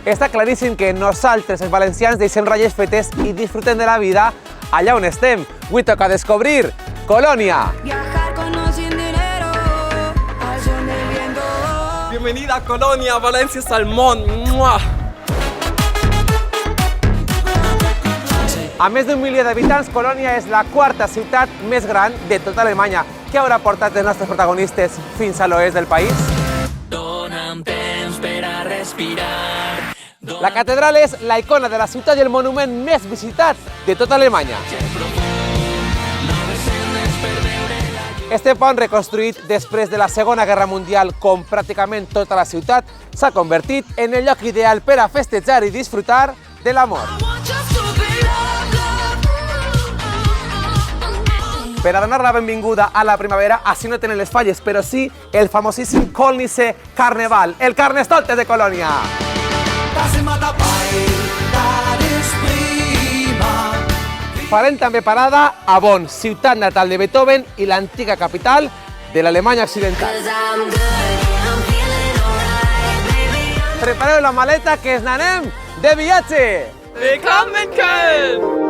Està claríssim que nosaltres, els valencians, deixem ratlles fetes i disfrutem de la vida allà on estem. Avui toca descobrir Colònia. Bienvenida a Colonia, Valencia Salmón. ¡Mua! A més d'un milió d'habitants, Colònia és la quarta ciutat més gran de tota Alemanya. Què haurà portat els nostres protagonistes fins a l'oest del país? Dona'm temps per a respirar. La catedral és la icona de la ciutat i el monument més visitat de tota Alemanya. Este pont, reconstruït després de la Segona Guerra Mundial, com pràcticament tota la ciutat, s'ha convertit en el lloc ideal per a festejar i disfrutar de l'amor. Per a donar la benvinguda a la primavera, així no tenen les falles, però sí el famosíssim Kölnische Carnaval, el Carnestoltes de Colònia. Farem també parada a Bonn, ciutat natal de Beethoven i l'antiga capital de l'Alemanya occidental. Prepareu la maleta que ens n'anem de viatge! Willkommen in Köln!